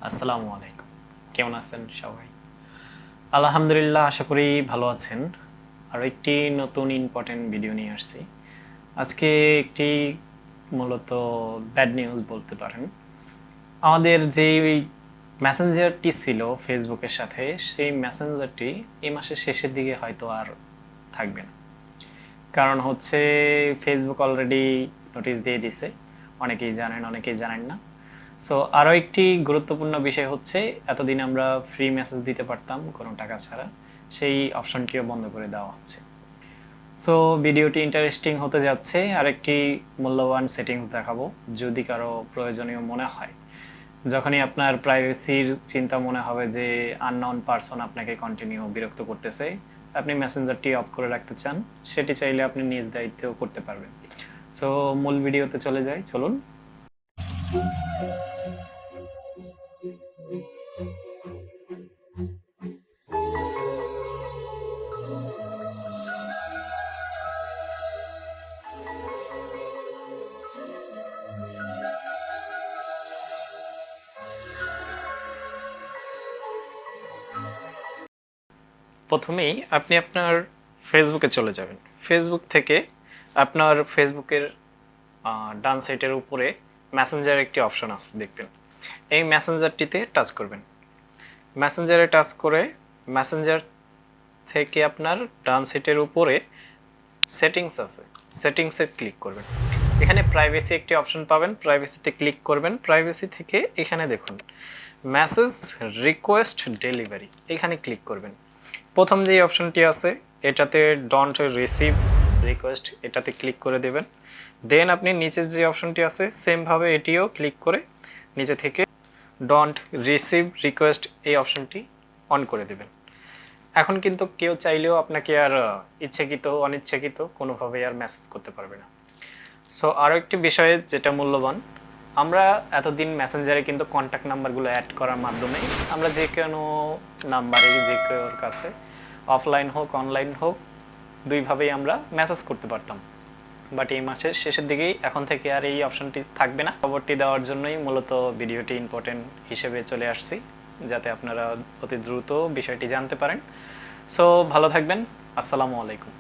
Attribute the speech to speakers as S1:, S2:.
S1: আসসালামু আলাইকুম। কেমন আছেন সবাই? আলহামদুলিল্লাহ আশা করি ভালো আছেন। আরো একটি নতুন ইম্পোর্টেন্ট ভিডিও নিয়ে আসছি। আজকে একটি মূলত ব্যাড নিউজ বলতে পারেন। আমাদের যেই মেসেঞ্জারটি ছিল ফেসবুকের সাথে, সেই মেসেঞ্জারটি এই মাসের শেষের দিকে হয়তো আর থাকবে না। কারণ হচ্ছে ফেসবুক অলরেডি নোটিশ দিয়ে দিছে। অনেকেই জানেন, অনেকেই জানেন না। সো আরও একটি গুরুত্বপূর্ণ বিষয় হচ্ছে এতদিন আমরা ফ্রি মেসেজ দিতে পারতাম কোনো টাকা ছাড়া, সেই অপশনটিও বন্ধ করে দেওয়া হচ্ছে। সো ভিডিওটি ইন্টারেস্টিং হতে যাচ্ছে। আরেকটি মূল্যবান সেটিংস দেখাবো, যদি কারো প্রয়োজনীয় মনে হয়। যখনই আপনার প্রাইভেসির চিন্তা মনে হবে যে আননোন পারসন আপনাকে কন্টিনিউ বিরক্ত করতেছে, আপনি মেসেঞ্জারটি অফ করে রাখতে চান, সেটি চাইলে আপনি নিজ দায়িত্বেও করতে পারবেন। সো মূল ভিডিওতে চলে যাই, চলুন। প্রথমেই আপনি আপনার ফেসবুকে চলে যাবেন। ফেসবুক থেকে আপনার ফেসবুকের ডান সাইডের উপরে মেসেঞ্জার একটি অপশন আছে, দেখবেন। এই মেসেঞ্জারটিতে টাচ করবেন। মেসেঞ্জারে টাচ করে মেসেঞ্জার থেকে আপনার ডান সাইডের উপরে সেটিংস আছে, সেটিংসে ক্লিক করবেন। এখানে প্রাইভেসি একটি অপশন পাবেন, প্রাইভেসিতে ক্লিক করবেন। প্রাইভেসি থেকে এখানে দেখুন মেসেজ রিকোয়েস্ট ডেলিভারি, এখানে ক্লিক করবেন। প্রথম যে অপশনটি আছে এটাতে ডোন্ট রিসিভ রিকোয়েস্ট, এটাতে ক্লিক করে দেবেন। দেন আপনি নিচের যে অপশনটি আছে সেমভাবে এটিও ক্লিক করে নিচে থেকে ডোন্ট রিসিভ রিকোয়েস্ট এই অপশনটি অন করে দেবেন। এখন কিন্তু কেউ চাইলেও আপনাকে আর ইচ্ছাকৃত অনিচ্ছাকৃত কোনোভাবেই আর মেসেজ করতে পারবে না। সো আরও একটি বিষয় যেটা মূল্যবান, আমরা এতদিন মেসেঞ্জারে কিন্তু কন্ট্যাক্ট নাম্বারগুলো অ্যাড করার মাধ্যমে আমরা যে কোনো নাম্বারে যে কেউর কাছে অফলাইন হোক অনলাইন হোক দুইভাবেই আমরা মেসেজ করতে পারতাম। বাট এই মাসের শেষের দিকেই এখন থেকে আর এই অপশনটি থাকবে না। খবরটি দেওয়ার জন্যই মূলত ভিডিওটি ইম্পর্টেন্ট হিসেবে চলে আসছি, যাতে আপনারা অতি দ্রুত বিষয়টি জানতে পারেন। সো ভালো থাকবেন। আসসালামু আলাইকুম।